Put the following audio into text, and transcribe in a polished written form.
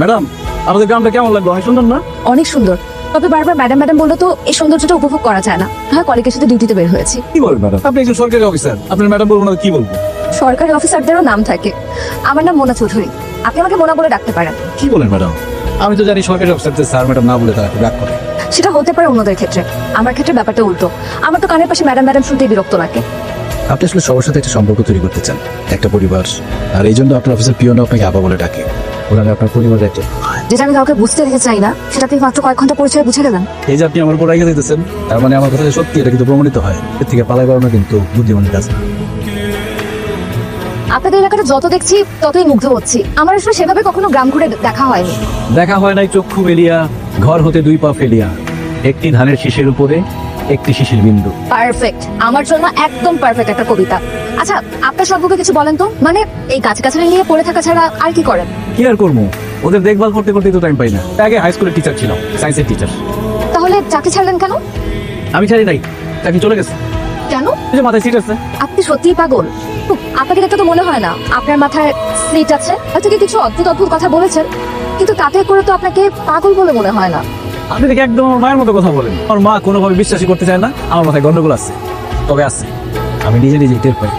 Madam, আমাদের গ্রামটা কেমন লাগলো? অনেক সুন্দর না? অনেক সুন্দর, তবে বারবার ম্যাডাম ম্যাডাম বললে তো এই সৌন্দর্যটা উপভোগ করা যায় না। হ্যাঁ, কলিগের সাথে ডিউটিতে বের হয়েছি। কি বলেন ম্যাডাম? আপনি একজন সরকারি অফিসার, আপনার ম্যাডাম বলবো না তো কি বলবো? সরকারি অফিসারদেরও নাম থাকে। আমার নাম মোনা চৌধুরী, আপনি আমাকে মোনা বলে ডাকতে পারেন। কি বলেন ম্যাডাম? আমি তো জানি সরকারি অফিসারদের স্যার ম্যাডাম না বলে তারা রাগ করে। সেটা হতে পারে অন্যদের ক্ষেত্রে, আমার ক্ষেত্রে ব্যাপারটা উল্টো। আমার তো কানের পাশে ম্যাডাম ম্যাডাম শুনতেই বিরক্ত লাগে। আপনি আসলে সবার সাথে একটা সম্পর্ক তৈরি করতে চান, একটা পরিবার, আর এই জন্য আপনার অফিসের পিয়ন আপনাকে আপা বলে ডাকে। ওনারা আপনার পরিবারের একটা। যেটা আমি কাউকে বুঝতে রেখে চাই না, সেটা আপনি মাত্র কয়েক ঘন্টা পরিচয় বুঝে গেলেন। এই যে আপনি আমার উপর রেখে দিতেছেন, তার মানে আমার কথা যে সত্যি, এটা কিন্তু প্রমাণিত হয়। এর থেকে পালাই করানো কিন্তু বুদ্ধিমানের কাজ না। আপনাদের এলাকাটা যত দেখছি ততই মুগ্ধ হচ্ছি। আমার আসলে সেভাবে কখনো গ্রাম ঘুরে দেখা হয়নি। দেখা হয় নাই চক্ষু মেলিয়া, ঘর হতে দুই পা ফেলিয়া, একটি ধানের শীষের উপরে একটি শিশির বিন্দু। পারফেক্ট, আমার জন্য একদম পারফেক্ট একটা কবিতা। আচ্ছা, আপনার সম্পর্কে কিছু বলেন তো, মানে এই গাছগাছালি নিয়ে পড়ে থাকা ছাড়া আর কি করেন? কি আর করবো, ওদের দেখভাল করতে করতে তো টাইম পাই না। আগে হাই স্কুলের টিচার ছিলাম, সায়েন্সের টিচার। তাহলে চাকরি ছাড়লেন কেন? আমি ছাড়ি নাই, চাকরি চলে গেছে। কেন? এই যে মাথায় সিট আছে। আপনি সত্যিই পাগল। আপনাকে দেখতে তো মনে হয় না আপনার মাথায় সিট আছে। হয়তো কি কিছু অদ্ভুত অদ্ভুত কথা বলেছেন, কিন্তু তাতে করে তো আপনাকে পাগল বলে মনে হয় না। আপনি দেখে একদম আমার মায়ের মতো কথা বলেন। আমার মা কোনোভাবে বিশ্বাসই করতে চায় না আমার মাথায় গন্ডগোল আছে। তবে আছে, আমি নিজে নিজেই টের পাই।